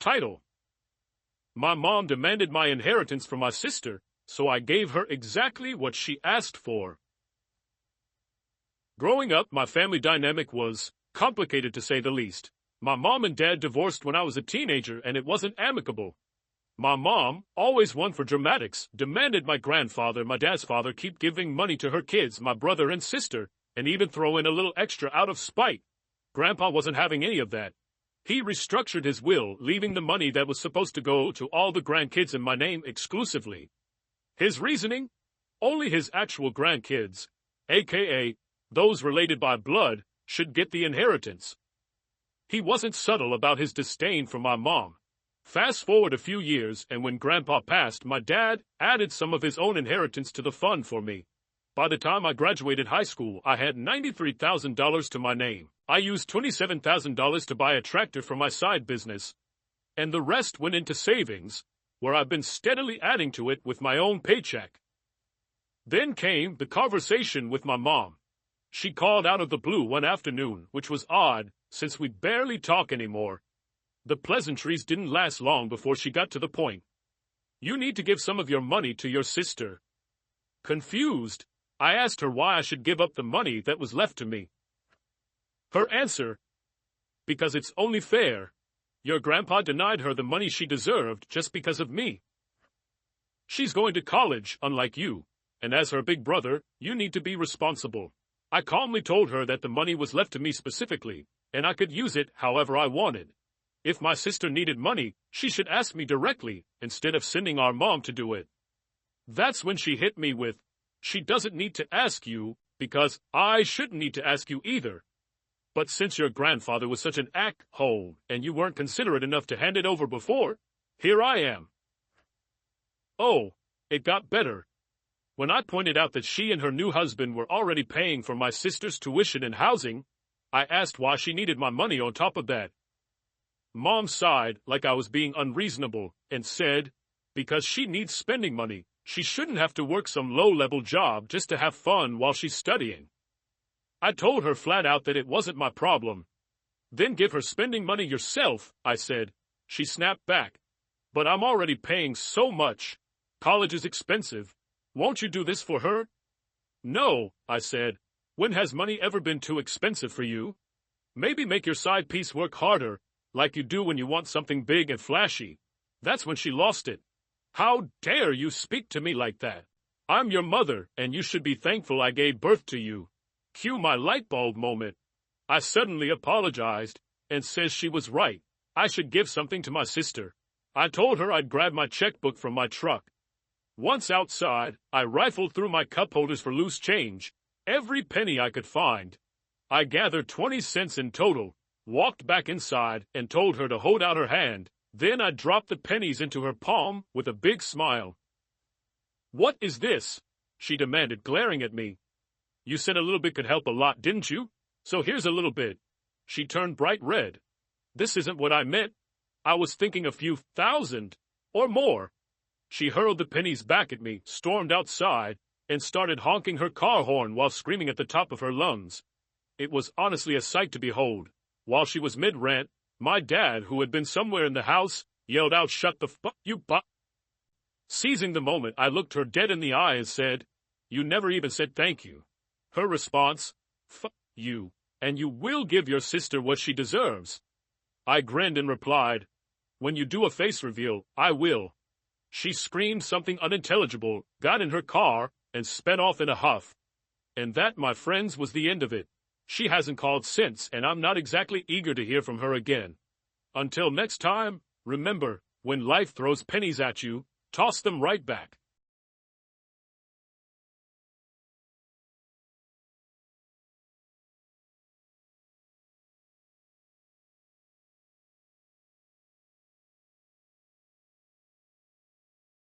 Title: My mom demanded my inheritance from my sister, so I gave her exactly what she asked for. Growing up, my family dynamic was complicated to say the least. My mom and dad divorced when I was a teenager, and it wasn't amicable. My mom, always one for dramatics, demanded my grandfather, my dad's father, keep giving money to her kids, my brother and sister, and even throw in a little extra out of spite. Grandpa wasn't having any of that. He restructured his will, leaving the money that was supposed to go to all the grandkids in my name exclusively. His reasoning? Only his actual grandkids, aka those related by blood, should get the inheritance. He wasn't subtle about his disdain for my mom. Fast forward a few years, and when Grandpa passed, my dad added some of his own inheritance to the fund for me. By the time I graduated high school, I had $93,000 to my name. I used $27,000 to buy a tractor for my side business, and the rest went into savings, where I've been steadily adding to it with my own paycheck. Then came the conversation with my mom. She called out of the blue one afternoon, which was odd, since we barely talk anymore. The pleasantries didn't last long before she got to the point. You need to give some of your money to your sister. Confused, I asked her why I should give up the money that was left to me. Her answer: because it's only fair. Your grandpa denied her the money she deserved just because of me. She's going to college, unlike you, and as her big brother, you need to be responsible. I calmly told her that the money was left to me specifically, and I could use it however I wanted. If my sister needed money, she should ask me directly, instead of sending our mom to do it. That's when she hit me with, she doesn't need to ask you, because I shouldn't need to ask you either. But since your grandfather was such an ack-hole, and you weren't considerate enough to hand it over before, here I am. Oh, it got better. When I pointed out that she and her new husband were already paying for my sister's tuition and housing, I asked why she needed my money on top of that. Mom sighed like I was being unreasonable and said, because she needs spending money, she shouldn't have to work some low-level job just to have fun while she's studying. I told her flat out that it wasn't my problem. Then give her spending money yourself, I said. She snapped back. But I'm already paying so much. College is expensive. Won't you do this for her? No, I said. When has money ever been too expensive for you? Maybe make your side piece work harder, like you do when you want something big and flashy. That's when she lost it. How dare you speak to me like that? I'm your mother, and you should be thankful I gave birth to you. Cue my light bulb moment. I suddenly apologized, and says she was right. I should give something to my sister. I told her I'd grab my checkbook from my truck. Once outside, I rifled through my cup holders for loose change, every penny I could find. I gathered 20 cents in total, walked back inside, and told her to hold out her hand. Then I dropped the pennies into her palm with a big smile. "What is this?" she demanded, glaring at me. "You said a little bit could help a lot, didn't you? So here's a little bit." She turned bright red. "This isn't what I meant. I was thinking a few thousand, or more." She hurled the pennies back at me, stormed outside, and started honking her car horn while screaming at the top of her lungs. It was honestly a sight to behold. While she was mid-rant, my dad, who had been somewhere in the house, yelled out, "Shut the fuck you butt." Seizing the moment, I looked her dead in the eye and said, "You never even said thank you." Her response, "Fuck you, and you will give your sister what she deserves." I grinned and replied, "When you do a face reveal, I will." She screamed something unintelligible, got in her car, and sped off in a huff. And that, my friends, was the end of it. She hasn't called since, and I'm not exactly eager to hear from her again. Until next time, remember, when life throws pennies at you, toss them right back.